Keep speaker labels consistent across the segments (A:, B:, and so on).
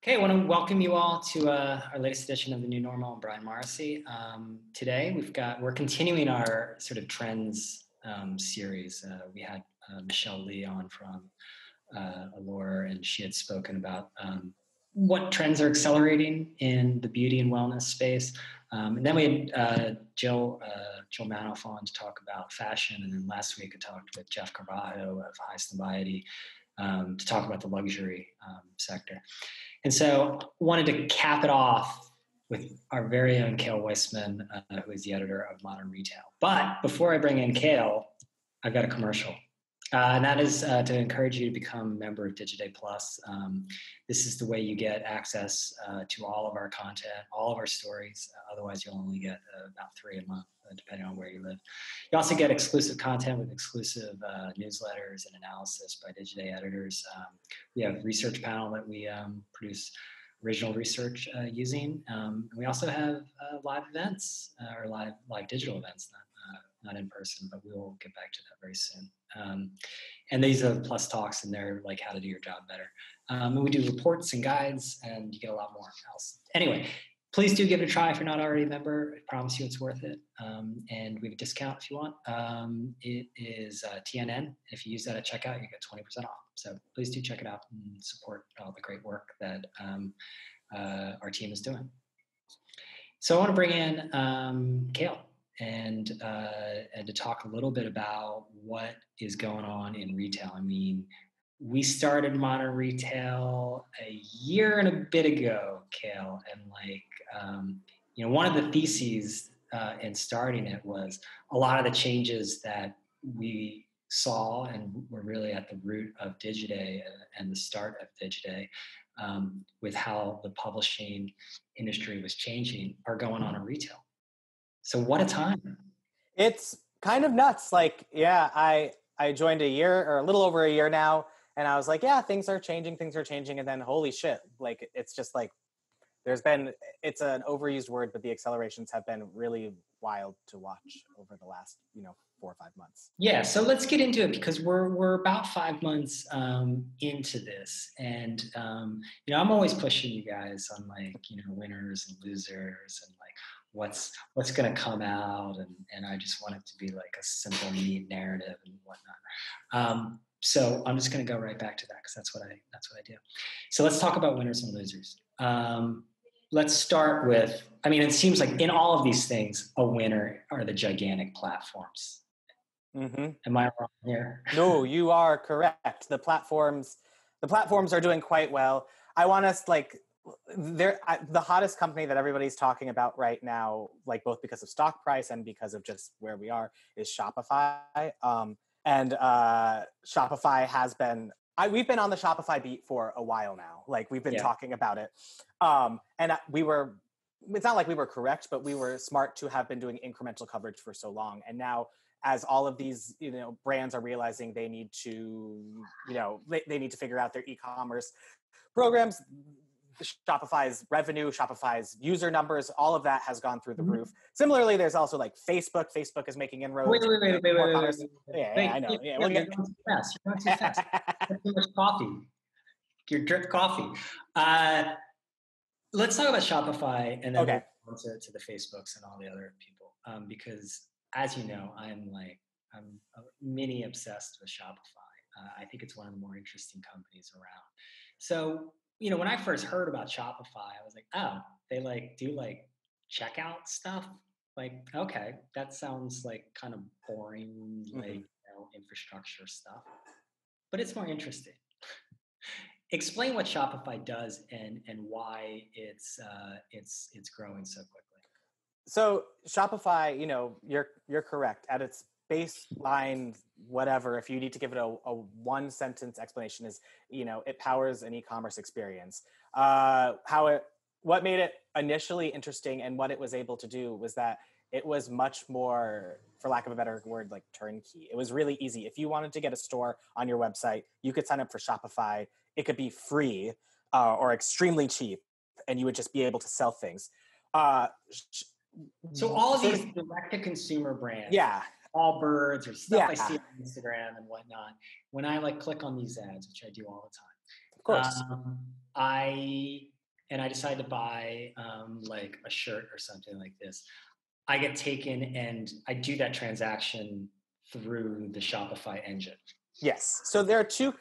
A: Okay, I want to welcome you all to our latest edition of the New Normal. I'm Brian Morrissey. Today we're continuing our sort of trends series. We had Michelle Lee on from Allure, and she had spoken about what trends are accelerating in the beauty and wellness space. And then we had Jill Manoff on to talk about fashion, and then last week I talked with Jeff Carvalho of High Snobiety to talk about the luxury sector. And so wanted to cap it off with our very own Cale Weissman, who is the editor of Modern Retail. But before I bring in Cale, I've got a commercial. And that is to encourage you to become a member of Digiday Plus. This is the way you get access to all of our content, all of our stories. Otherwise, you'll only get about 3 a month, depending on where you live. You also get exclusive content with exclusive newsletters and analysis by Digiday editors. We have a research panel that we produce original research using. We also have live events or live digital events, not in person, but we will get back to that very soon. And these are plus talks, and they're like how to do your job better. And we do reports and guides, and you get a lot more else. Anyway, please do give it a try if you're not already a member. I promise you it's worth it. And we have a discount if you want. It is TNN. If you use that at checkout, you get 20% off. So please do check it out and support all the great work that our team is doing. So I want to bring in Cale and to talk a little bit about what is going on in retail. I mean, we started Modern Retail a year and a bit ago, Cale, and one of the theses in starting it was a lot of the changes that we saw and were really at the root of Digiday and the start of Digiday, with how the publishing industry was changing, are going on in retail. So what a time.
B: It's kind of nuts. I joined a year or a little over a year now, and I was like, yeah, things are changing. And then holy shit, it's just like, it's an overused word, but the accelerations have been really wild to watch over the last, 4 or 5 months.
A: Yeah. So let's get into it, because we're about 5 months into this. And, I'm always pushing you guys on winners and losers and what's going to come out. And I just want it to be like a simple, neat narrative and whatnot. So I'm just going to go right back to that, because that's what I do. So let's talk about winners and losers. Let's start with, it seems like in all of these things, a winner are the gigantic platforms. Mm-hmm. Am I wrong here?
B: No, you are correct. The platforms are doing quite well. I want us the hottest company that everybody's talking about right now, both because of stock price and because of just where we are, is Shopify. And Shopify has been, we've been on the Shopify beat for a while now. We've been talking about it. And it's not like we were correct, but we were smart to have been doing incremental coverage for so long. And now, as all of these, brands are realizing they need to, they need to figure out their e-commerce programs, Shopify's revenue, Shopify's user numbers, all of that has gone through the roof. Similarly, there's also Facebook. Facebook is making inroads.
A: Wait.
B: Yeah, I know. Yeah,
A: you're going too fast. You're going too fast. Too much coffee. You're drip coffee. Let's talk about Shopify, and then we'll go to the Facebooks and all the other people. Because as you know, I'm mini obsessed with Shopify. I think it's one of the more interesting companies around. So, when I first heard about Shopify, I was like, oh, they do checkout stuff. Okay, that sounds kind of boring, infrastructure stuff, but it's more interesting. Explain what Shopify does and why it's growing so quickly.
B: So Shopify, you're correct. At its baseline, whatever, if you need to give it a one sentence explanation, is, it powers an e-commerce experience. What made it initially interesting and what it was able to do was that it was much more, for lack of a better word, turnkey. It was really easy. If you wanted to get a store on your website, you could sign up for Shopify. It could be free or extremely cheap, and you would just be able to sell things.
A: So all of these direct-to-consumer brands, Allbirds or stuff I see on Instagram and whatnot, when I click on these ads, which I do all the time,
B: course.
A: I decide to buy like a shirt or something like this. I get taken and I do that transaction through the Shopify engine.
B: Yes. So there are two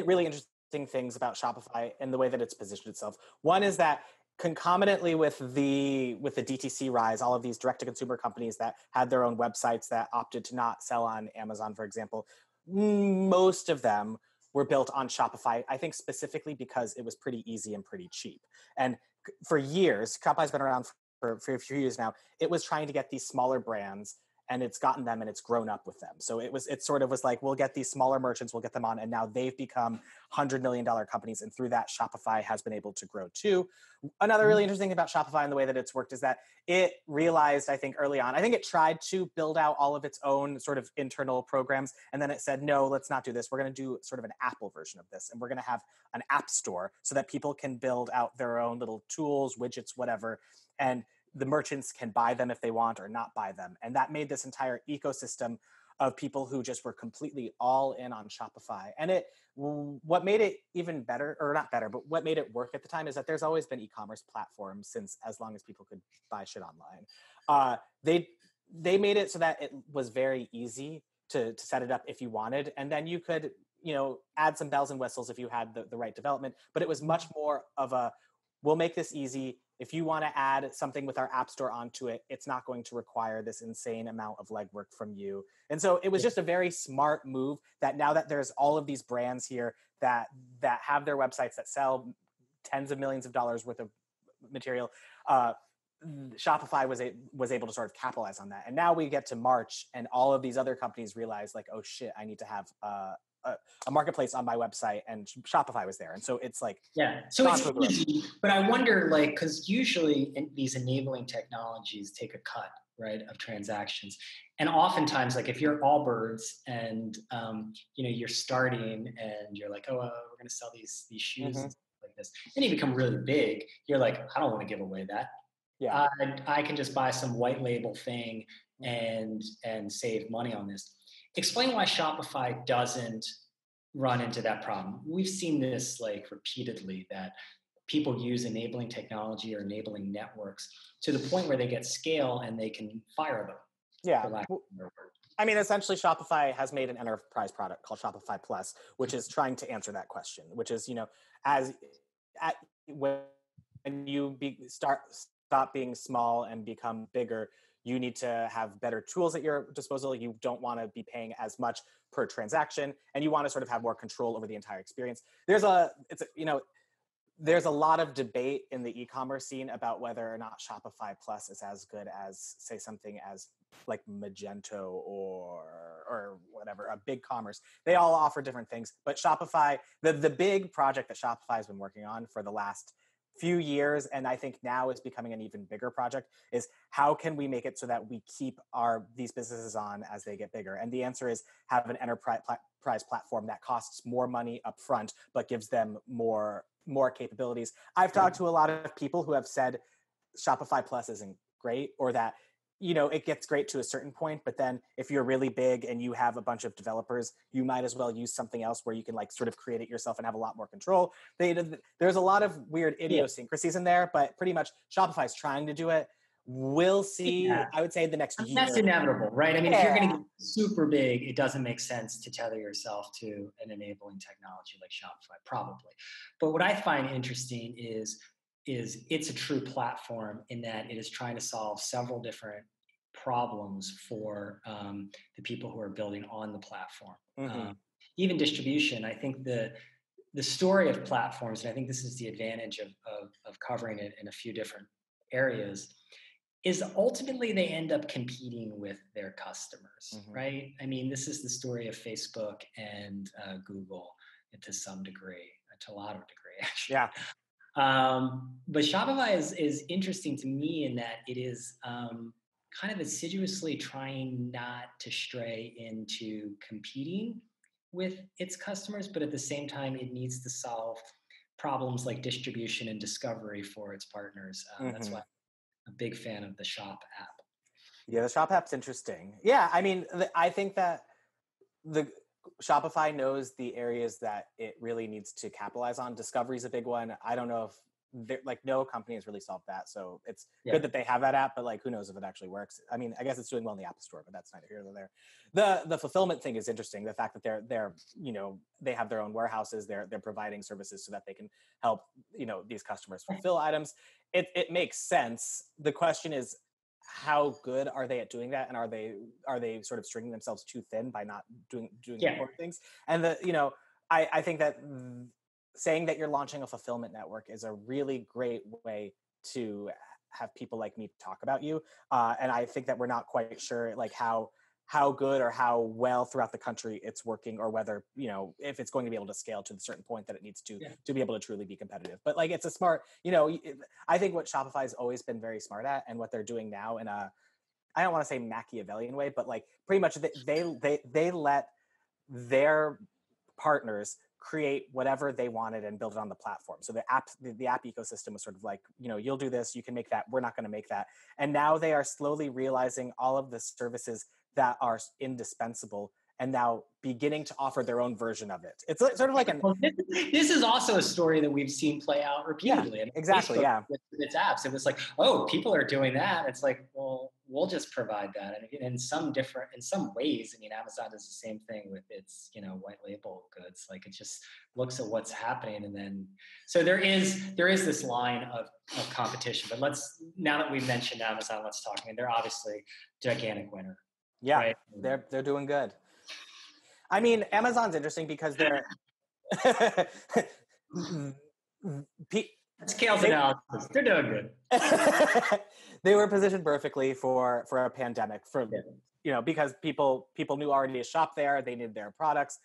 B: really interesting things about Shopify and the way that it's positioned itself. One is that concomitantly with the DTC rise, all of these direct-to-consumer companies that had their own websites that opted to not sell on Amazon, for example, most of them were built on Shopify, I think specifically because it was pretty easy and pretty cheap. And for years, Shopify's been around for a few years now, it was trying to get these smaller brands, and it's gotten them and it's grown up with them. So it sort of was like, we'll get these smaller merchants, we'll get them on, and now they've become $100 million companies, and through that, Shopify has been able to grow too. Another really interesting thing about Shopify and the way that it's worked is that it realized, I think early on, I think it tried to build out all of its own sort of internal programs, and then it said, no, let's not do this. We're going to do sort of an Apple version of this, and we're going to have an app store so that people can build out their own little tools, widgets, whatever, and the merchants can buy them if they want or not buy them. And that made this entire ecosystem of people who just were completely all in on Shopify. And what made it even better, or not better, but what made it work at the time is that there's always been e-commerce platforms since as long as people could buy shit online. They made it so that it was very easy to set it up if you wanted. And then you could, add some bells and whistles if you had the right development. But it was much more of a, we'll make this easy. If you want to add something with our app store onto it, it's not going to require this insane amount of legwork from you. And so it was just a very smart move that now that there's all of these brands here that have their websites that sell tens of millions of dollars worth of material, Shopify was able to sort of capitalize on that. And now we get to March and all of these other companies realize like, oh shit, I need to have a marketplace on my website, and Shopify was there. And so it's like,
A: yeah. So it's easy, but I wonder, like, because usually these enabling technologies take a cut, right, of transactions. And oftentimes, like if you're Allbirds and, you're starting and you're like, oh, we're going to sell these shoes and stuff like this. Then you become really big. You're like, I don't want to give away that.
B: yeah,
A: I can just buy some white label thing and save money on this. Explain why Shopify doesn't run into that problem. We've seen this like repeatedly, that people use enabling technology or enabling networks to the point where they get scale and they can fire them.
B: Yeah. I mean, essentially Shopify has made an enterprise product called Shopify Plus, which is trying to answer that question, which is, when you stop being small and become bigger, you need to have better tools at your disposal. You don't want to be paying as much per transaction, and you want to sort of have more control over the entire experience. There's a lot of debate in the e-commerce scene about whether or not Shopify Plus is as good as, say, something as like Magento or whatever, a BigCommerce. They all offer different things, but Shopify, the big project that Shopify has been working on for the last few years, and I think now is becoming an even bigger project, is how can we make it so that we keep these businesses on as they get bigger? And the answer is have an enterprise platform that costs more money up front, but gives them more capabilities. I've talked to a lot of people who have said Shopify Plus isn't great, or that it gets great to a certain point, but then if you're really big and you have a bunch of developers, you might as well use something else where you can like sort of create it yourself and have a lot more control. There's a lot of weird idiosyncrasies in there, but pretty much Shopify's trying to do it. We'll see. Yeah. I would say the next year.
A: That's inevitable, right? I mean, if you're going to get super big, it doesn't make sense to tether yourself to an enabling technology like Shopify, probably. But what I find interesting is it's a true platform in that it is trying to solve several different problems for the people who are building on the platform. Even distribution, I think the story of platforms, and I think this is the advantage of covering it in a few different areas, is ultimately they end up competing with their customers, right? I mean, this is the story of Facebook and Google to some degree, to a lot of degree, actually.
B: Yeah.
A: But Shopify is interesting to me in that it is kind of assiduously trying not to stray into competing with its customers, but at the same time, it needs to solve problems like distribution and discovery for its partners. That's why I'm a big fan of the Shop app.
B: Yeah, the Shop app's interesting. Yeah, I mean, I think that Shopify knows the areas that it really needs to capitalize on. Discovery is a big one. I don't know if no company has really solved that. So it's good that they have that app, but like, who knows if it actually works? I mean, I guess it's doing well in the App Store, but that's neither here nor there. The fulfillment thing is interesting. The fact that they're they have their own warehouses. They're providing services so that they can help these customers fulfill important items. It makes sense. The question is, how good are they at doing that, and are they sort of stringing themselves too thin by not doing important things? And I think that saying that you're launching a fulfillment network is a really great way to have people like me talk about you. And I think that we're not quite sure like how good or how well throughout the country it's working, or whether, if it's going to be able to scale to the certain point that it needs to be able to truly be competitive. But like, it's a smart, I think what Shopify has always been very smart at, and what they're doing now in a, I don't want to say Machiavellian way, but like pretty much they let their partners create whatever they wanted and build it on the platform. So the app ecosystem was sort of like, you'll do this, you can make that, we're not going to make that. And now they are slowly realizing all of the services that are indispensable, and now beginning to offer their own version of it. It's sort of like
A: this is also a story that we've seen play out repeatedly.
B: Yeah, exactly. Facebook,
A: with its apps, it was like, oh, people are doing that. It's like, well, we'll just provide that. And in some ways, I mean, Amazon does the same thing with its, white label goods. Like, it just looks at what's happening, and then so there is this line of competition. But now that we've mentioned Amazon, let's talk. I mean, they're obviously gigantic winner.
B: Yeah,
A: right?
B: They're doing good. I mean, Amazon's interesting because they're
A: That's Cale's analysis. They're doing good.
B: They were positioned perfectly for a pandemic, because people knew already to shop there. They needed their products.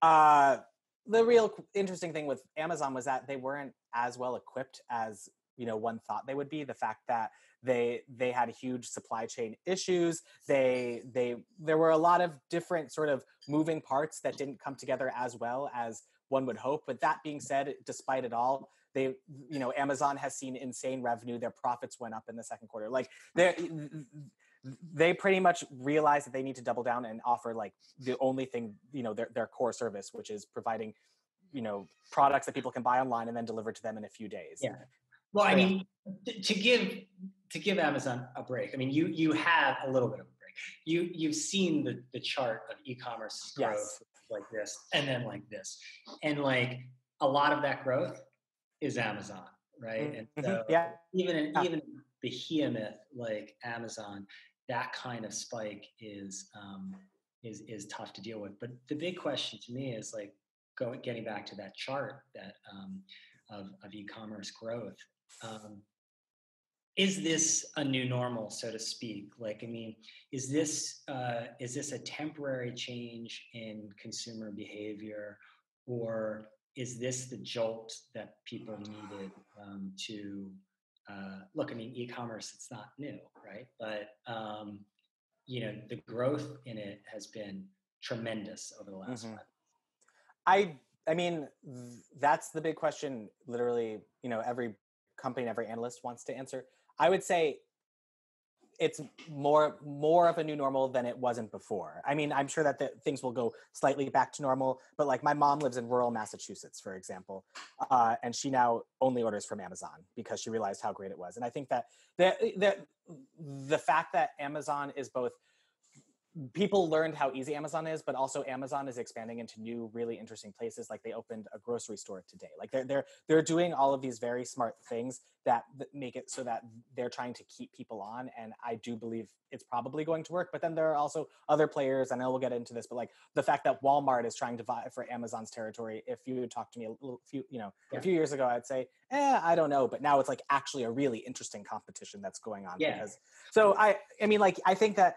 B: The real interesting thing with Amazon was that they weren't as well equipped as one thought they would be. The fact that they had huge supply chain issues. There were a lot of different sort of moving parts that didn't come together as well as one would hope. But that being said, despite it all, Amazon has seen insane revenue. Their profits went up in the second quarter. Like they pretty much realized that they need to double down and offer like the only thing, their core service, which is providing, products that people can buy online and then deliver to them in a few days.
A: Yeah. Well, I mean, to give Amazon a break, I mean, you have a little bit of a break. You've seen the chart of e-commerce growth like this, and then like this, and like a lot of that growth is Amazon, right? And so even behemoth like Amazon, that kind of spike is tough to deal with. But the big question to me is like getting back to that chart that of e-commerce growth. Is this a new normal, so to speak? Like, I mean, is this a temporary change in consumer behavior, or is this the jolt that people needed to look? I mean, e-commerce, it's not new, right? But the growth in it has been tremendous over the last 5 years.
B: I mean, that's the big question. Literally, every company and every analyst wants to answer. I would say it's more of a new normal than it wasn't before. I mean, I'm sure that things will go slightly back to normal, but like my mom lives in rural Massachusetts, for example, and she now only orders from Amazon because she realized how great it was. And I think that the fact that Amazon is both, people learned how easy Amazon is, but also Amazon is expanding into new, really interesting places. Like they opened a grocery store today. Like they're doing all of these very smart things that make it so that they're trying to keep people on. And I do believe it's probably going to work. But then there are also other players, and I know we'll get into this, but like the fact that Walmart is trying to vie for Amazon's territory. If you would talk to me a few years ago, I'd say, I don't know. But now it's like actually a really interesting competition that's going on.
A: Yeah.
B: I think that,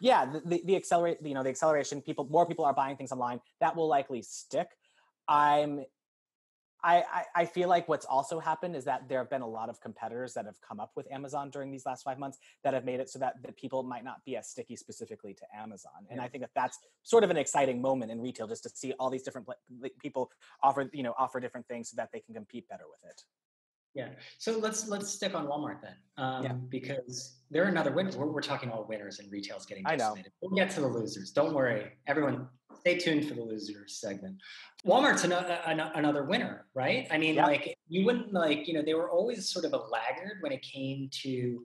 B: the acceleration, more people are buying things online. That will likely stick. I feel like what's also happened is that there have been a lot of competitors that have come up with Amazon during these last 5 months that have made it so that the people might not be as sticky specifically to Amazon. And I think that that's sort of an exciting moment in retail, just to see all these different people offer different things so that they can compete better with it.
A: Yeah. So let's stick on Walmart then, because they're another winner. We're talking all winners, and retail's getting decimated. We'll get to the losers. Don't worry, everyone. Stay tuned for the loser segment. Walmart's another winner, right? I mean, like you wouldn't like, they were always sort of a laggard when it came to,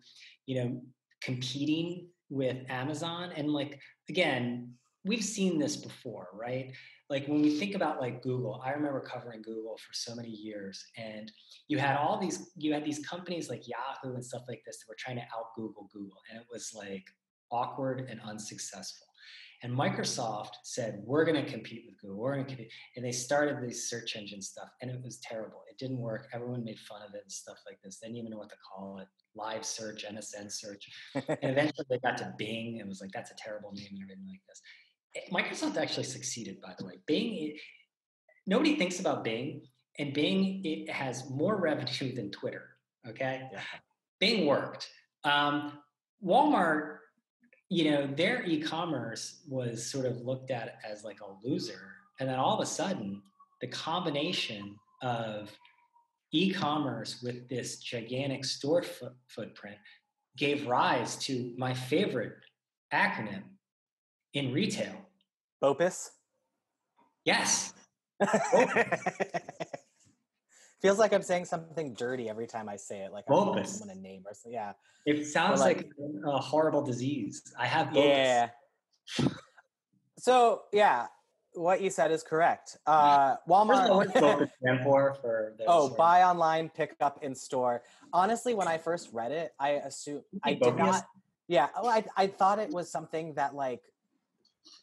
A: competing with Amazon. And like, again, we've seen this before, right? Like when we think about like Google, I remember covering Google for so many years, and you had these companies like Yahoo and stuff like this that were trying to out Google, and it was like awkward and unsuccessful. And Microsoft said, we're going to compete with Google. We're going to compete. And they started these search engine stuff, and it was terrible. It didn't work. Everyone made fun of it and stuff like this. They didn't even know what to call it. Live search, MSN search. And eventually they got to Bing. It was like, that's a terrible name and everything like this. Microsoft actually succeeded, by the way. Bing, nobody thinks about Bing, and Bing, it has more revenue than Twitter, okay? Yeah. Bing worked. Walmart, their e-commerce was sort of looked at as like a loser. And then all of a sudden, the combination of e-commerce with this gigantic store footprint gave rise to my favorite acronym in retail.
B: BOPIS?
A: Yes.
B: Feels like I'm saying something dirty every time I say it, like I'm calling someone a name or something. Yeah.
A: It sounds like a horrible disease. I have BOPIS.
B: Yeah. So, yeah, what you said is correct. Walmart.
A: What does BOPIS stand for those?
B: Buy online, pick up in store. Honestly, when I first read it, I assumed I did not. Yeah, I thought it was something that like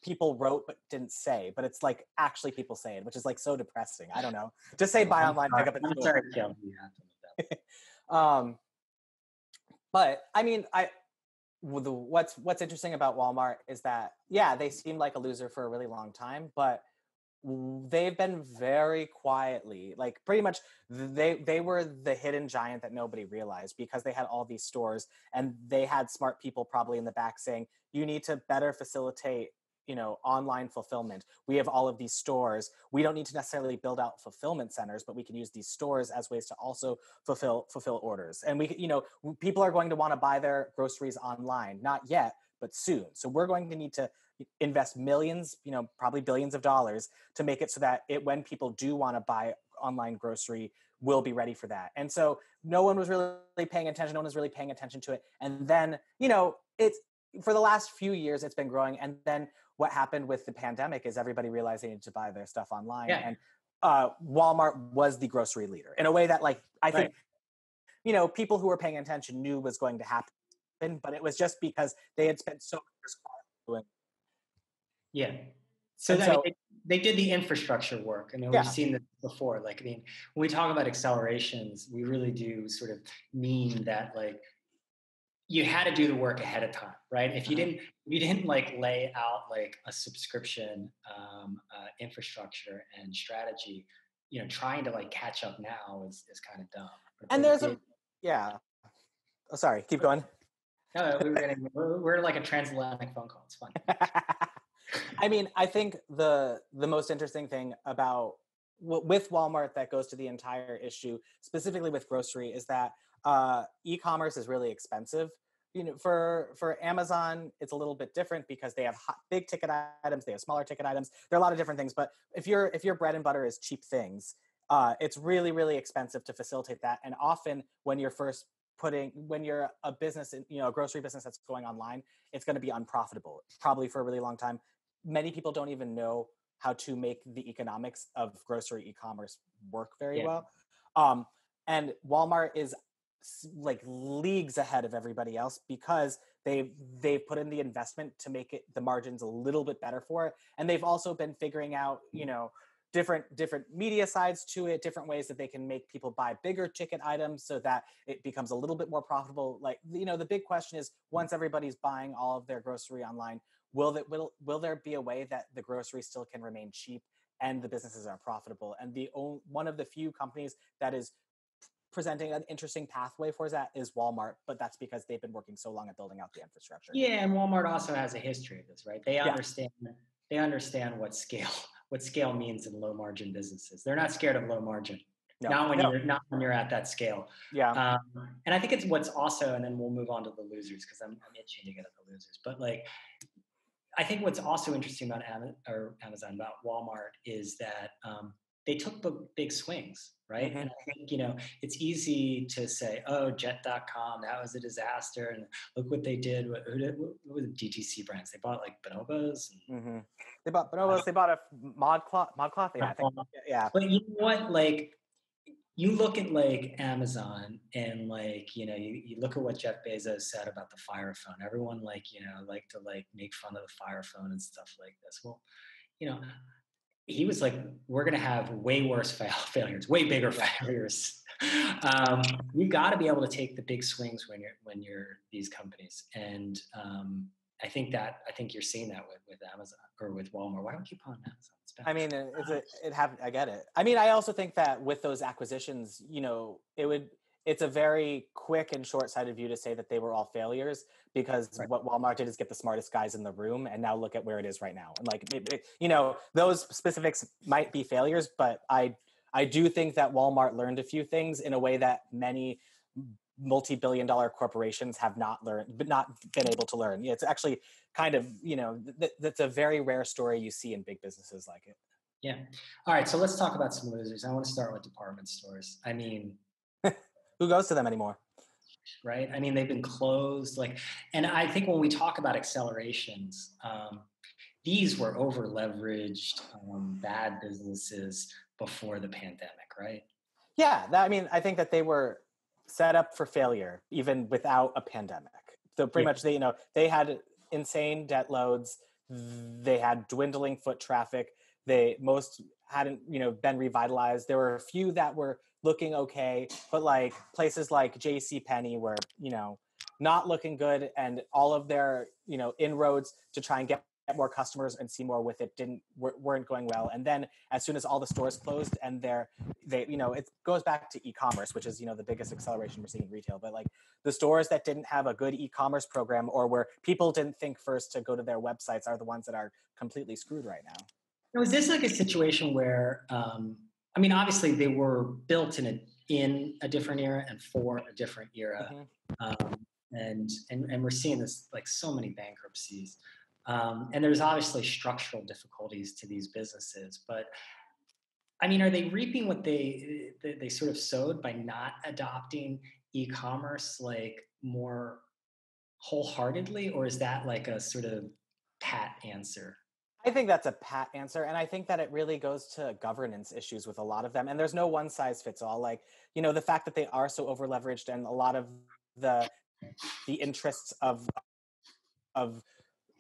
B: people wrote but didn't say, but it's like actually people say it, which is like so depressing. I don't know. Just say buy online, pick up in store.
A: I'm sorry, Cale.
B: But I mean, what's interesting about Walmart is that they seemed like a loser for a really long time, but they've been very quietly, like pretty much they were the hidden giant that nobody realized because they had all these stores, and they had smart people probably in the back saying, you need to better facilitate online fulfillment. We have all of these stores. We don't need to necessarily build out fulfillment centers, but we can use these stores as ways to also fulfill orders. And we, people are going to want to buy their groceries online, not yet, but soon. So we're going to need to invest millions, probably billions of dollars to make it so that when people do want to buy online grocery, we'll be ready for that. And so no one was really paying attention. No one was really paying attention to it. And then, it's for the last few years, it's been growing. And then what happened with the pandemic is everybody realized they needed to buy their stuff online. Yeah. And Walmart was the grocery leader in a way that, like, I think, people who were paying attention knew was going to happen, but it was just because they had spent so much doing it.
A: Yeah. So, they did the infrastructure work. I mean, we've seen this before. Like, I mean, when we talk about accelerations, we really do sort of mean that, like, you had to do the work ahead of time, right? If you didn't like lay out like a subscription infrastructure and strategy, trying to like catch up now is kind of dumb.
B: And there's oh, sorry, keep going.
A: No, we're like a transatlantic phone call. It's fun.
B: I mean, I think the most interesting thing about with Walmart that goes to the entire issue, specifically with grocery, is that e-commerce is really expensive. For Amazon, it's a little bit different because they have big ticket items, they have smaller ticket items. There are a lot of different things, but if your bread and butter is cheap things, it's really, really expensive to facilitate that. And often when you're a business, a grocery business that's going online, it's going to be unprofitable, probably for a really long time. Many people don't even know how to make the economics of grocery e-commerce work very well. And Walmart is like leagues ahead of everybody else because they've put in the investment to make the margins a little bit better for it. And they've also been figuring out, different media sides to it, different ways that they can make people buy bigger ticket items so that it becomes a little bit more profitable. Like, the big question is, once everybody's buying all of their grocery online, will there be a way that the grocery still can remain cheap and the businesses are profitable? And one of the few companies that is presenting an interesting pathway for that is Walmart, but that's because they've been working so long at building out the infrastructure.
A: Yeah, and Walmart also has a history of this, right? They understand what scale means in low margin businesses. They're not scared of low margin. Not when you're at that scale.
B: Yeah.
A: And I think it's what's also, and then we'll move on to the losers because I'm itching to get at the losers. But like, I think what's also interesting about Amazon, about Walmart, is that they took big swings, right?
B: Mm-hmm.
A: And I think, it's easy to say, oh, Jet.com, that was a disaster. And look what they did. What were the DTC brands? They bought like Bonobos.
B: Mm-hmm. They bought bonobos. They bought a ModCloth. Yeah, I think. Yeah.
A: But you know what? Like, you look at like Amazon and like, you look at what Jeff Bezos said about the Fire Phone. Everyone like to like make fun of the Fire Phone and stuff like this. Well, you know, he was like, we're going to have way worse failures, way bigger failures. You got to be able to take the big swings when you're these companies. And I think you're seeing that with Amazon or with Walmart. Why don't you call it Amazon?
B: I mean, I get it. I mean, I also think that with those acquisitions, it's a very quick and short-sighted view to say that they were all failures, because what Walmart did is get the smartest guys in the room, and now look at where it is right now. And like, those specifics might be failures, but I do think that Walmart learned a few things in a way that many multi-billion-dollar corporations have not been able to learn. It's actually kind of, that's a very rare story you see in big businesses like it.
A: Yeah. All right. So let's talk about some losers. I want to start with department stores. I mean,
B: who goes to them anymore?
A: Right. I mean, they've been closed. And I think when we talk about accelerations, these were over leveraged, bad businesses before the pandemic, right?
B: Yeah. I think that they were set up for failure even without a pandemic. So pretty much they had insane debt loads. They had dwindling foot traffic. Most hadn't, been revitalized. There were a few that were looking okay, but like places like JCPenney were, not looking good, and all of their, inroads to try and get more customers and see more with it weren't going well. And then as soon as all the stores closed and it goes back to e-commerce, which is, the biggest acceleration we're seeing in retail. But like the stores that didn't have a good e-commerce program, or where people didn't think first to go to their websites, are the ones that are completely screwed right now.
A: Now, is this like a situation where, obviously they were built in a different era and for a different era. Mm-hmm. And we're seeing this, like, so many bankruptcies. And there's obviously structural difficulties to these businesses, but are they reaping what they sort of sowed by not adopting e-commerce like more wholeheartedly, or is that like a sort of pat answer?
B: I think that's a pat answer, and I think that it really goes to governance issues with a lot of them. And there's no one size fits all. Like, the fact that they are so over leveraged, and a lot of the interests of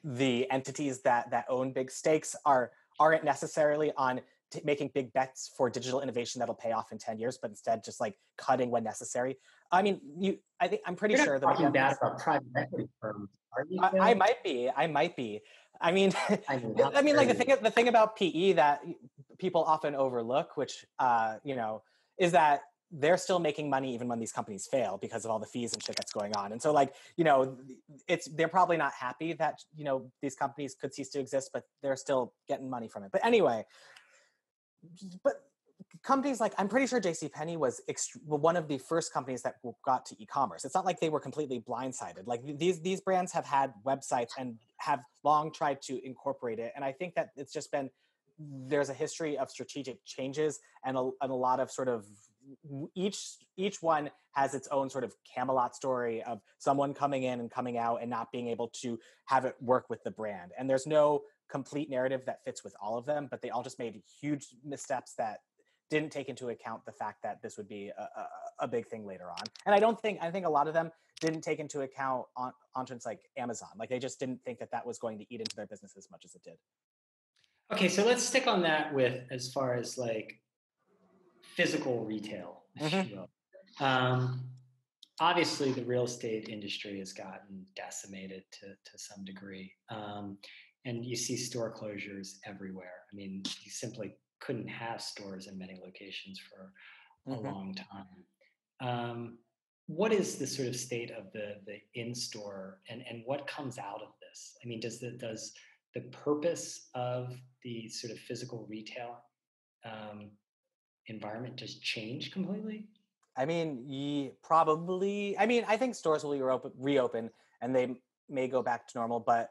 B: the entities that own big stakes aren't necessarily on making big bets for digital innovation that'll pay off in 10 years, but instead just like cutting when necessary. I'm pretty sure that
A: talking bad about private equity firms, are you?
B: I might be. Like the thing about PE that people often overlook, which is that they're still making money even when these companies fail because of all the fees and shit that's going on. And so they're probably not happy that, these companies could cease to exist, but they're still getting money from it. But anyway, companies like, I'm pretty sure JCPenney was one of the first companies that got to e-commerce. It's not like they were completely blindsided. Like these brands have had websites and have long tried to incorporate it. And I think that it's just been, there's a history of strategic changes and a lot of sort of, each one has its own sort of Camelot story of someone coming in and coming out and not being able to have it work with the brand. And there's no complete narrative that fits with all of them, but they all just made huge missteps that didn't take into account the fact that this would be a big thing later on. And I think a lot of them didn't take into account entrants like Amazon. Like they just didn't think that was going to eat into their business as much as it did.
A: Okay, so let's stick on that with as far as like physical retail. Mm-hmm. Obviously, the real estate industry has gotten decimated to some degree. And you see store closures everywhere. You simply couldn't have stores in many locations for a mm-hmm. long time. What is the sort of state of the in-store and what comes out of this? Does the purpose of the sort of physical retail environment just change completely?
B: Probably. I think stores will reopen and they may go back to normal, but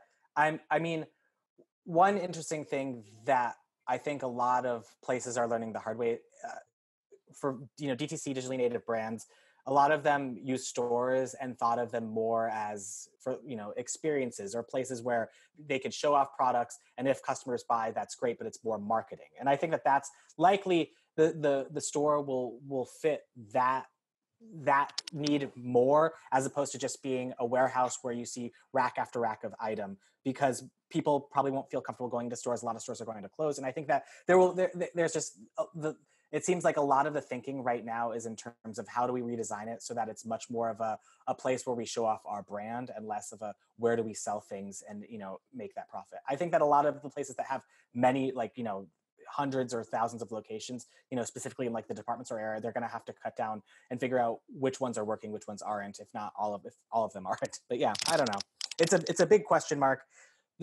B: one interesting thing that I think a lot of places are learning the hard way, for DTC, digitally native brands, a lot of them use stores and thought of them more as for experiences or places where they could show off products, and if customers buy, that's great, but it's more marketing. And I think that that's likely the store will fit that need more, as opposed to just being a warehouse where you see rack after rack of item, because people probably won't feel comfortable going to stores. A lot of stores are going to close, and I think that there's just it seems like a lot of the thinking right now is in terms of how do we redesign it so that it's much more of a place where we show off our brand and less of a where do we sell things and make that profit. I think that a lot of the places that have many hundreds or thousands of locations, specifically in like the department store area, they're going to have to cut down and figure out which ones are working, which ones aren't, if all of them aren't. But yeah, I don't know. It's a big question mark.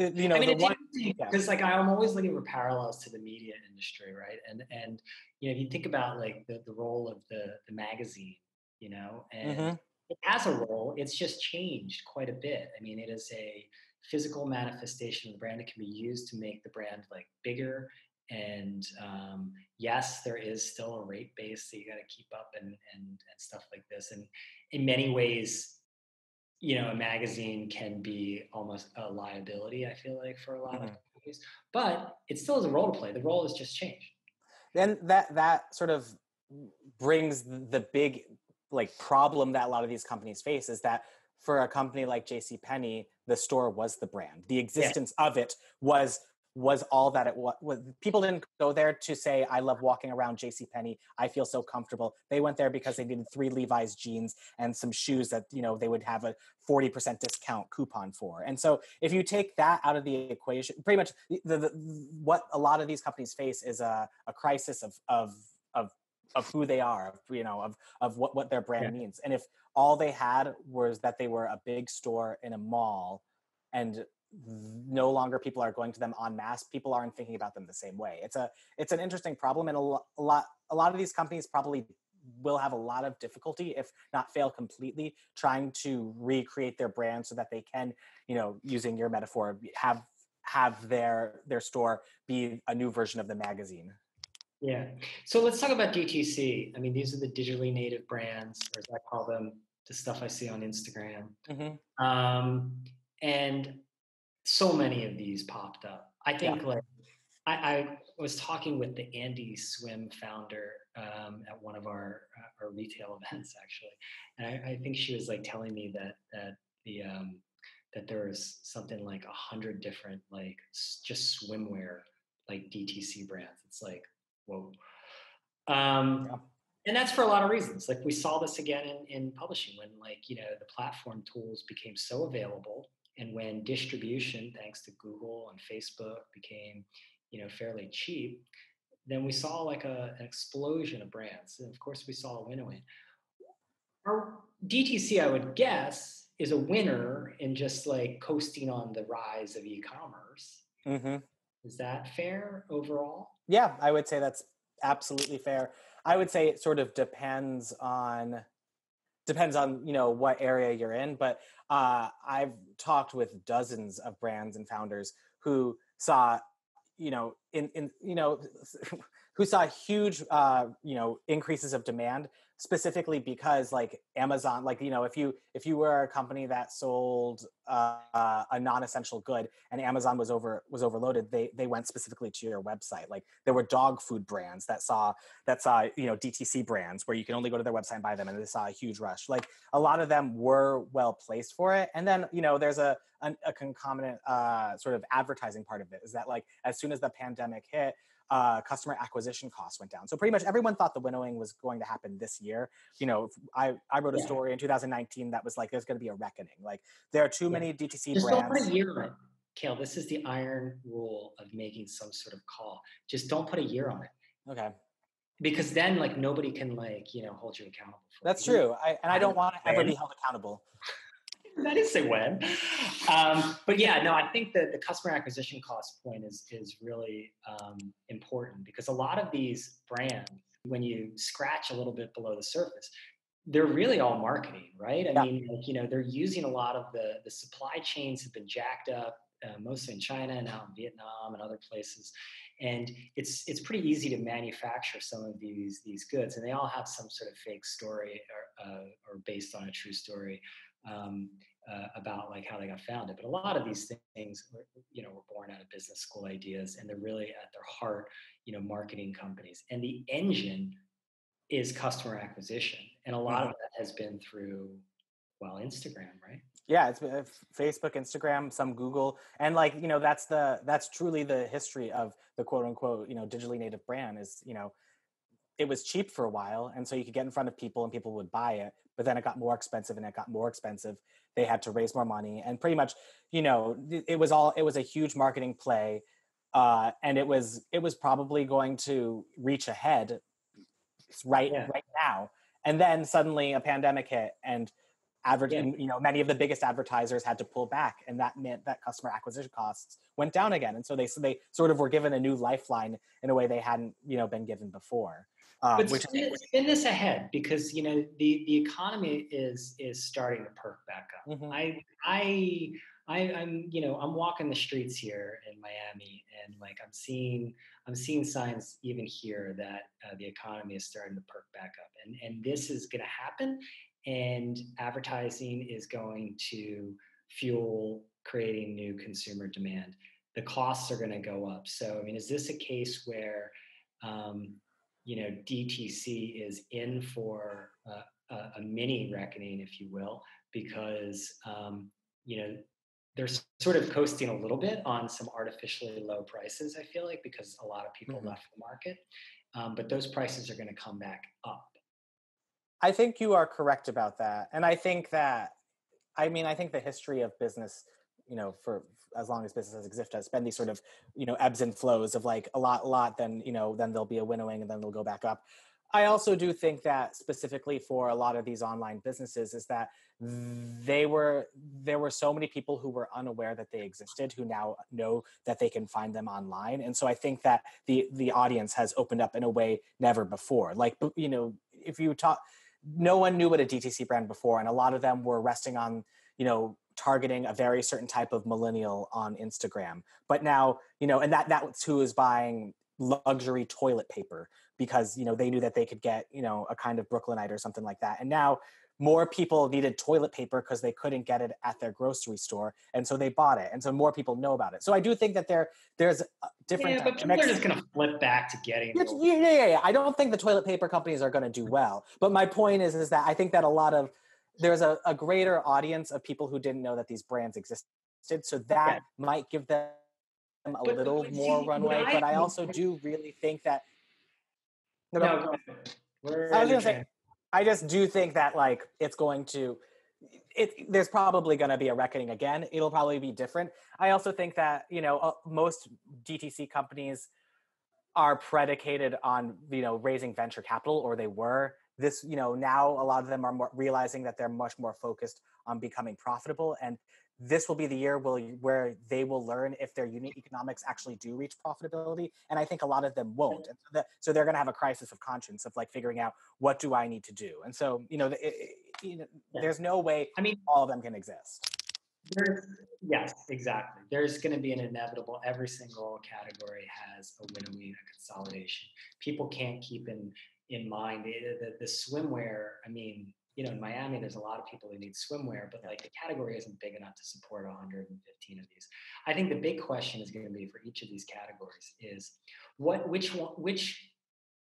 A: It's interesting because I'm always looking for parallels to the media industry, right? And if you think about like the role of the magazine, and it has a role. It's just changed quite a bit. I mean, it is a physical manifestation of the brand. It can be used to make the brand like bigger. And yes, there is still a rate base that you got to keep up and stuff like this. And in many ways, a magazine can be almost a liability, I feel like, for a lot of companies, but it still has a role to play. The role has just changed.
B: Then that sort of brings the big problem that a lot of these companies face, is that for a company like JCPenney, the store was the brand. The existence of it was all that it was. People didn't go there to say, I love walking around JCPenney, I feel so comfortable. They went there because they needed 3 Levi's jeans and some shoes that they would have a 40% discount coupon for. And so if you take that out of the equation, pretty much what a lot of these companies face is a crisis of who they are, of what their brand means. And if all they had was that they were a big store in a mall, and no longer people are going to them en masse, people aren't thinking about them the same way. It's an interesting problem, and a lot of these companies probably will have a lot of difficulty, if not fail completely, trying to recreate their brand so that they can, using your metaphor, have their store be a new version of the magazine.
A: Yeah. So let's talk about DTC. I mean, these are the digitally native brands, or as I call them, the stuff I see on Instagram. And so many of these popped up. I think I was talking with the Andy Swim founder at one of our retail events, actually, and I think she was like telling me that there was something like 100 different just swimwear DTC brands. It's like, whoa. And that's for a lot of reasons. Like we saw this again in publishing when the platform tools became so available. And when distribution, thanks to Google and Facebook, became, fairly cheap, then we saw an explosion of brands. And of course, we saw a winnowing. Our DTC, I would guess, is a winner in just coasting on the rise of e-commerce. Is that fair overall?
B: Yeah, I would say that's absolutely fair. I would say it sort of depends on what area you're in, but I've talked with dozens of brands and founders who saw who saw huge increases of demand, specifically because Amazon, if you were a company that sold a non-essential good and Amazon was overloaded, they went specifically to your website. There were dog food brands that saw DTC brands where you can only go to their website and buy them, and they saw a huge rush. A lot of them were well placed for it. And then there's a concomitant sort of advertising part of it, is that as soon as the pandemic hit, customer acquisition costs went down. So pretty much everyone thought the winnowing was going to happen this year. I wrote a story in 2019 that was there's going to be a reckoning. There are too many DTC
A: Just
B: brands.
A: Don't put a year on it, Cale. This is the iron rule of making some sort of call. Just don't put a year on it.
B: Okay.
A: Because then nobody can hold you accountable for
B: That's true. I don't want to ever be held accountable.
A: I didn't say when. But yeah, no, I think that the customer acquisition cost point is really important, because a lot of these brands, when you scratch a little bit below the surface, they're really all marketing, right? I mean, they're using a lot of the supply chains have been jacked up. mostly in China and now in Vietnam and other places. And it's pretty easy to manufacture some of these goods, and they all have some sort of fake story or based on a true story about like how they got founded. But a lot of these things, were born out of business school ideas, and they're really at their heart, marketing companies. And the engine is customer acquisition, and a lot of that has been through, Instagram, right?
B: Yeah, it's Facebook, Instagram, some Google, and that's truly the history of the quote unquote digitally native brand. Is it was cheap for a while, and so you could get in front of people and people would buy it, but then it got more expensive, and it got more expensive. They had to raise more money, and pretty much it was a huge marketing play, and it was probably going to reach ahead right now, and then suddenly a pandemic hit, and many of the biggest advertisers had to pull back, and that meant that customer acquisition costs went down again. And so they sort of were given a new lifeline in a way they hadn't, been given before.
A: But spin this ahead, because the economy is starting to perk back up. Mm-hmm. I'm walking the streets here in Miami, and like I'm seeing signs even here that the economy is starting to perk back up, and this is going to happen. And advertising is going to fuel creating new consumer demand. The costs are going to go up. So, I mean, is this a case where, DTC is in for a mini reckoning, if you will, because, they're sort of coasting a little bit on some artificially low prices, I feel like, because a lot of people left the market. But those prices are going to come back up.
B: I think you are correct about that. And I think the history of business, for as long as businesses exist, has been these sort of, ebbs and flows of like a lot, then there'll be a winnowing and then they'll go back up. I also do think that specifically for a lot of these online businesses is that there were so many people who were unaware that they existed, who now know that they can find them online. And so I think that the audience has opened up in a way never before. Like, if you talk, no one knew what a DTC brand before, and a lot of them were resting on, targeting a very certain type of millennial on Instagram. But now, and that's who is buying luxury toilet paper because, they knew that they could get, a kind of Brooklynite or something like that. And now more people needed toilet paper because they couldn't get it at their grocery store. And so they bought it. And so more people know about it. So I do think that there's different
A: but people are just going to flip back to getting it.
B: Yeah. I don't think the toilet paper companies are going to do well. But my point is that I think that there's a greater audience of people who didn't know that these brands existed. So that might give them a little more runway. But I also do really think that...
A: No, go ahead.
B: I just do think that it's going to... there's probably going to be a reckoning again. It'll probably be different. I also think that, most DTC companies are predicated on, raising venture capital, or they were. This, now a lot of them are realizing that they're much more focused on becoming profitable. And this will be the year where they will learn if their unit economics actually do reach profitability. And I think a lot of them won't. And so they're going to have a crisis of conscience of figuring out, what do I need to do? And so, there's no way all of them can exist.
A: Yes, exactly. There's going to be an inevitable, every single category has a winnowing, a consolidation. People can't keep in mind the swimwear. In Miami, there's a lot of people who need swimwear, but the category isn't big enough to support 115 of these. I think the big question is going to be for each of these categories is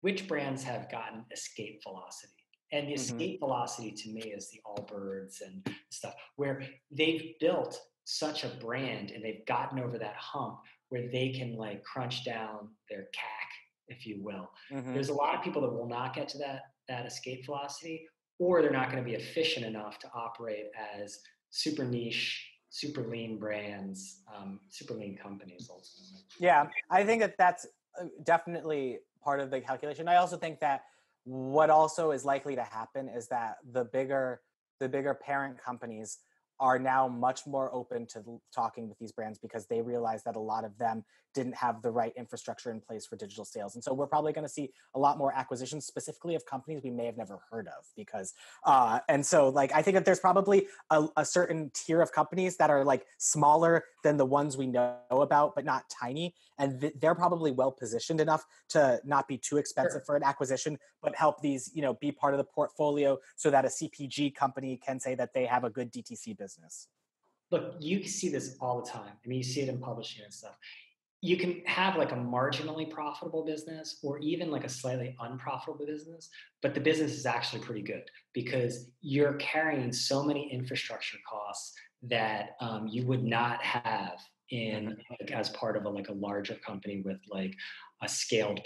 A: which brands have gotten escape velocity. And the escape velocity to me is the Allbirds and stuff, where they've built such a brand and they've gotten over that hump where they can crunch down their CAC, if you will. There's a lot of people that will not get to that escape velocity, or they're not going to be efficient enough to operate as super niche, super lean brands, super lean companies ultimately.
B: Yeah, I think that's definitely part of the calculation. I also think that what also is likely to happen is that the bigger parent companies are now much more open to talking with these brands because they realize that a lot of them didn't have the right infrastructure in place for digital sales. And so we're probably going to see a lot more acquisitions, specifically of companies we may have never heard of, because, and so like, I think that there's probably a certain tier of companies that are like smaller than the ones we know about, but not tiny. And they're probably well positioned enough to not be too expensive for an acquisition, but help these, be part of the portfolio so that a CPG company can say that they have a good DTC business.
A: Look, you see this all the time. I mean, you see it in publishing and stuff. You can have like a marginally profitable business or even like a slightly unprofitable business, but the business is actually pretty good because you're carrying so many infrastructure costs that you would not have in like, as part of a larger company with like a scaled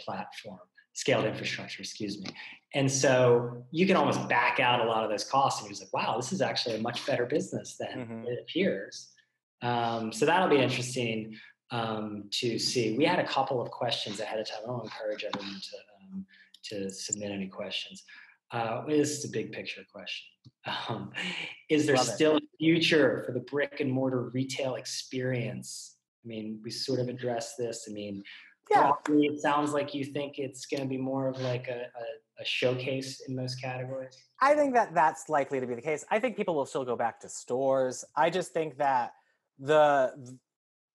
A: infrastructure, excuse me. And so you can almost back out a lot of those costs and you're just like, wow, this is actually a much better business than it appears. So that'll be interesting to see. We had a couple of questions ahead of time. I want to encourage everyone to submit any questions. This is a big picture question. Is there still a future for the brick and mortar retail experience? I mean, we sort of addressed this. I mean, probably it sounds like you think it's going to be more of like a showcase in most categories.
B: I think that that's likely to be the case. I think people will still go back to stores. I just think that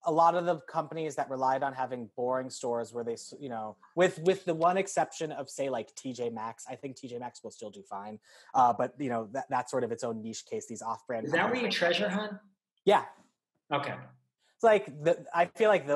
B: a lot of the companies that relied on having boring stores where they, with the one exception of say like TJ Maxx, I think TJ Maxx will still do fine. But that's sort of its own niche case, these off-brand.
A: Is that where you treasure hunt?
B: Yeah.
A: Okay.
B: It's like I feel like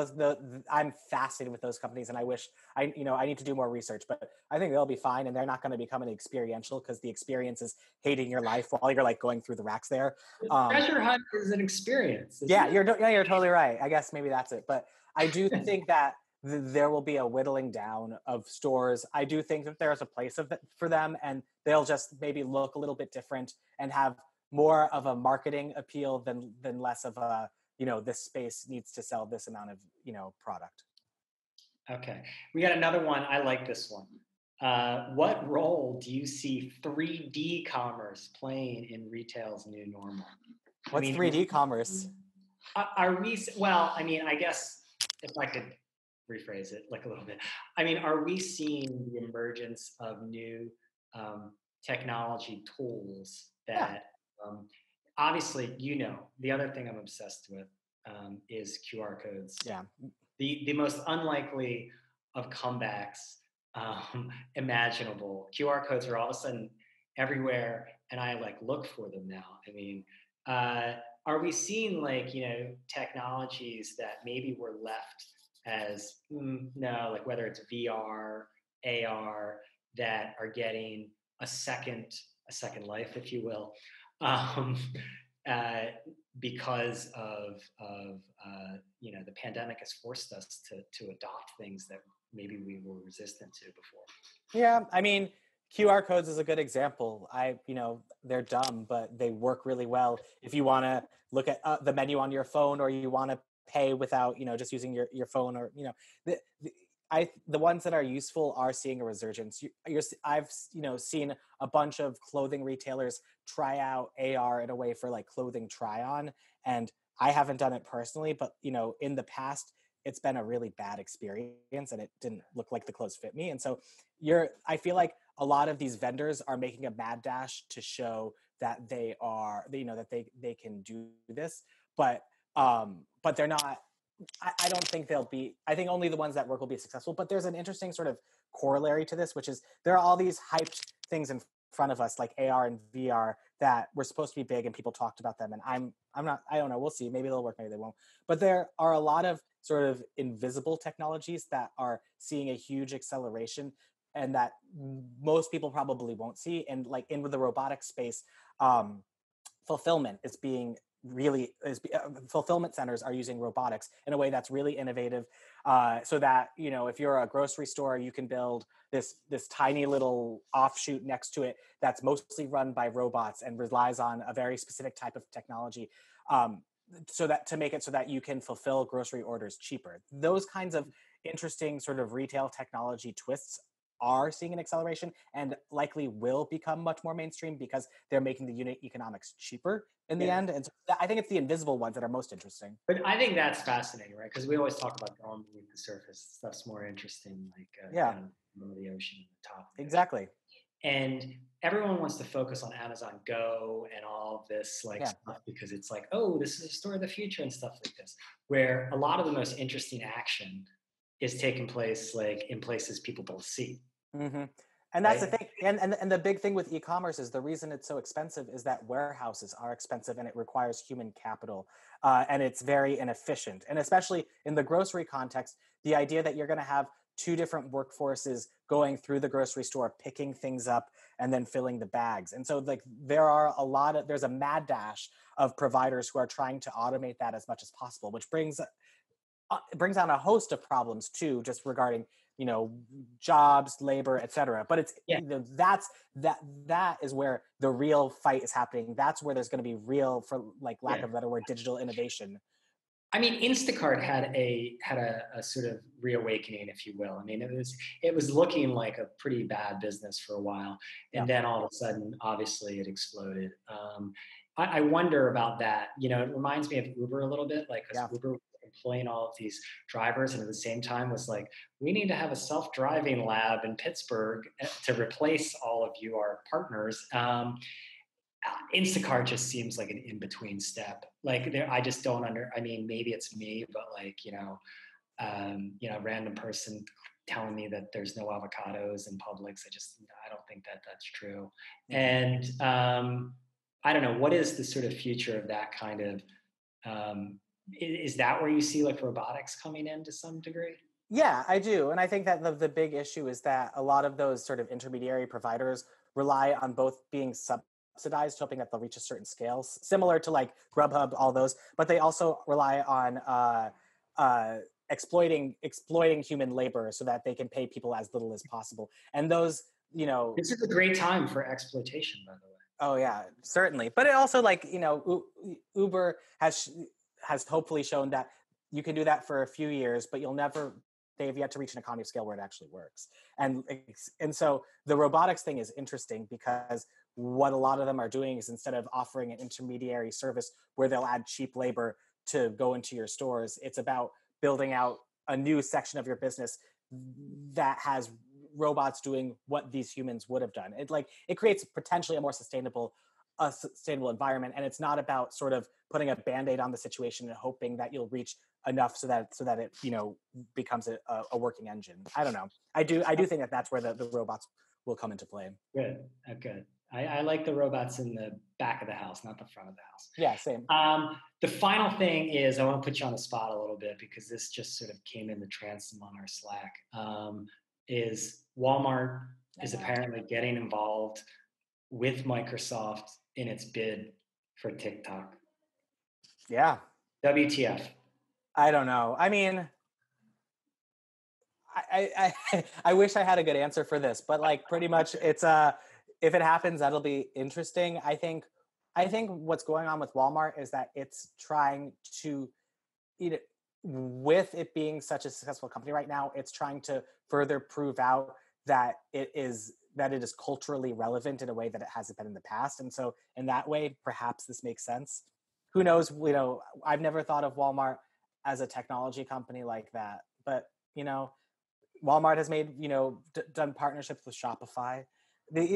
B: I'm fascinated with those companies, and I wish I need to do more research, but I think they'll be fine, and they're not going to become an experiential because the experience is hating your life while you're like going through the racks there.
A: Treasure hunt is an experience.
B: You're totally right. I guess maybe that's it, but I do think that there will be a whittling down of stores. I do think that there's a place for them, and they'll just maybe look a little bit different and have more of a marketing appeal than less of a this space needs to sell this amount of, product.
A: Okay. We got another one. I like this one. What role do you see 3D commerce playing in retail's new normal?
B: What's 3D commerce?
A: Well, I mean, I guess if I could rephrase it like a little bit, I mean, are we seeing the emergence of new technology tools that, obviously, the other thing I'm obsessed with is QR codes.
B: Yeah.
A: The most unlikely of comebacks imaginable. QR codes are all of a sudden everywhere, and I like look for them now. I mean, are we seeing like technologies that maybe were left as like whether it's VR, AR, that are getting a second life, if you will, because of the pandemic has forced us to adopt things that maybe we were resistant to before.
B: Yeah, I mean, QR codes is a good example. They're dumb, but they work really well if you want to look at the menu on your phone, or you want to pay without just using your phone, or the ones that are useful are seeing a resurgence. I've seen a bunch of clothing retailers try out AR in a way for like clothing try on, and I haven't done it personally, but in the past it's been a really bad experience and it didn't look like the clothes fit me. And so I feel like a lot of these vendors are making a mad dash to show that they are, that they can do this, but they're not. I don't think they'll be. I think only the ones that work will be successful. But there's an interesting sort of corollary to this, which is there are all these hyped things in front of us, like AR and VR, that were supposed to be big, and people talked about them. And I'm not. I don't know. We'll see. Maybe they'll work. Maybe they won't. But there are a lot of sort of invisible technologies that are seeing a huge acceleration, and that most people probably won't see. And like in the robotics space, fulfillment is being fulfillment centers are using robotics in a way that's really innovative, so that if you're a grocery store, you can build this tiny little offshoot next to it that's mostly run by robots and relies on a very specific type of technology, so that to make it so that you can fulfill grocery orders cheaper. Those kinds of interesting sort of retail technology twists are seeing an acceleration and likely will become much more mainstream because they're making the unit economics cheaper in the end. And so I think it's the invisible ones that are most interesting.
A: But I think that's fascinating, right? Because we always talk about going beneath the surface. Stuff's more interesting, like down below the ocean, the top.
B: Exactly.
A: And everyone wants to focus on Amazon Go and all of this stuff because it's like, oh, this is a store of the future and stuff like this, where a lot of the most interesting action is taking place like in places people don't see.
B: Mm-hmm. And that's the thing. And the big thing with e-commerce is the reason it's so expensive is that warehouses are expensive and it requires human capital. And it's very inefficient. And especially in the grocery context, the idea that you're going to have two different workforces going through the grocery store, picking things up and then filling the bags. And so like there's a mad dash of providers who are trying to automate that as much as possible, which brings on a host of problems too, just regarding, jobs, labor, et cetera. But it's, that is where the real fight is happening. That's where there's going to be real, for like lack of a better word, digital innovation.
A: I mean, Instacart had a sort of reawakening, if you will. I mean, it was looking like a pretty bad business for a while, and then all of a sudden, obviously, it exploded. I wonder about that. It reminds me of Uber a little bit, like Uber was employing all of these drivers, and at the same time was like, we need to have a self-driving lab in Pittsburgh to replace all of you, our partners. Instacart just seems like an in-between step. Like I just don't I mean, maybe it's me, but like, random person telling me that there's no avocados in Publix. I don't think that that's true. And I don't know, what is the sort of future of that kind of, is that where you see like robotics coming in to some degree?
B: Yeah, I do. And I think that the big issue is that a lot of those sort of intermediary providers rely on both being subsidized, hoping that they'll reach a certain scale, similar to like Grubhub, all those, but they also rely on exploiting human labor so that they can pay people as little as possible. And those,
A: this is a great time for exploitation, by the way.
B: Oh yeah, certainly. But it also Uber has hopefully shown that you can do that for a few years, but they've yet to reach an economy of scale where it actually works. And so the robotics thing is interesting because what a lot of them are doing is instead of offering an intermediary service where they'll add cheap labor to go into your stores, it's about building out a new section of your business that has robots doing what these humans would have done. It creates potentially a more sustainable environment, and it's not about sort of putting a Band-Aid on the situation and hoping that you'll reach enough so that it becomes a working engine. I don't know. I do think that that's where the robots will come into play.
A: Good. Good. I like the robots in the back of the house, not the front of the house.
B: Yeah, same.
A: The final thing is, I want to put you on the spot a little bit because this just sort of came in the transom on our Slack, is Walmart is apparently getting involved with Microsoft in its bid for TikTok.
B: Yeah.
A: WTF?
B: I don't know. I mean, I wish I had a good answer for this, but like pretty much it's if it happens, that'll be interesting. I think what's going on with Walmart is that it's trying to, with it being such a successful company right now, it's trying to further prove out that it is culturally relevant in a way that it hasn't been in the past. And so in that way, perhaps this makes sense. Who knows? I've never thought of Walmart as a technology company like that, but Walmart has made, done partnerships with Shopify. It's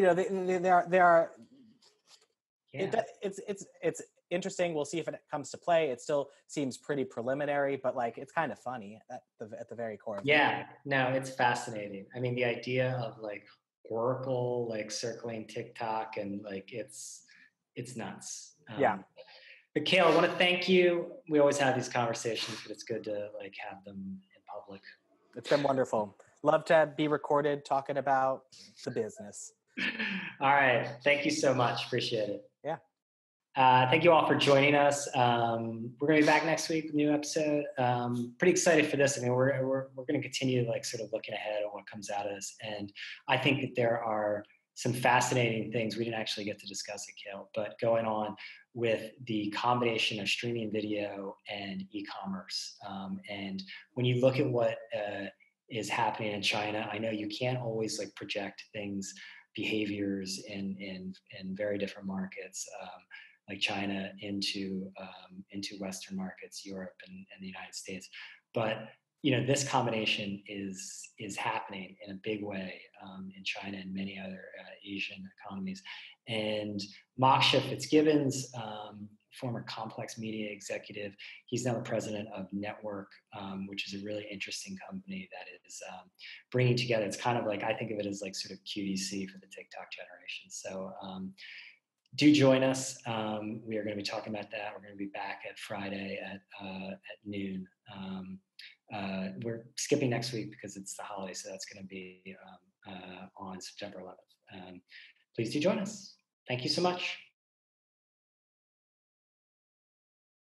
B: interesting. We'll see if it comes to play. It still seems pretty preliminary, but like it's kind of funny at the very core of it.
A: Yeah, no, it's fascinating. I mean, the idea of like Oracle like circling TikTok and like it's nuts.
B: Yeah.
A: But Cale, I want to thank you. We always have these conversations, but it's good to like have them in public.
B: It's been wonderful. Love to be recorded talking about the business.
A: All right. Thank you so much. Appreciate it.
B: Yeah.
A: Thank you all for joining us. We're going to be back next week with a new episode. Pretty excited for this. I mean, we're going to continue like sort of looking ahead at what comes out of this. And I think that there are some fascinating things we didn't actually get to discuss at Cale, but going on with the combination of streaming video and e-commerce. And when you look at what is happening in China. I know you can't always like project things, behaviors in very different markets, like China into Western markets, Europe and the United States. But this combination is happening in a big way in China and many other Asian economies. And Moksha Fitzgibbons, former Complex Media executive, he's now the president of Network, which is a really interesting company that is bringing together. It's kind of like, I think of it as like sort of QVC for the TikTok generation. So do join us. We are going to be talking about that. We're going to be back at Friday at noon. We're skipping next week because it's the holiday, so that's going to be on September 11th. Please do join us. Thank you so much.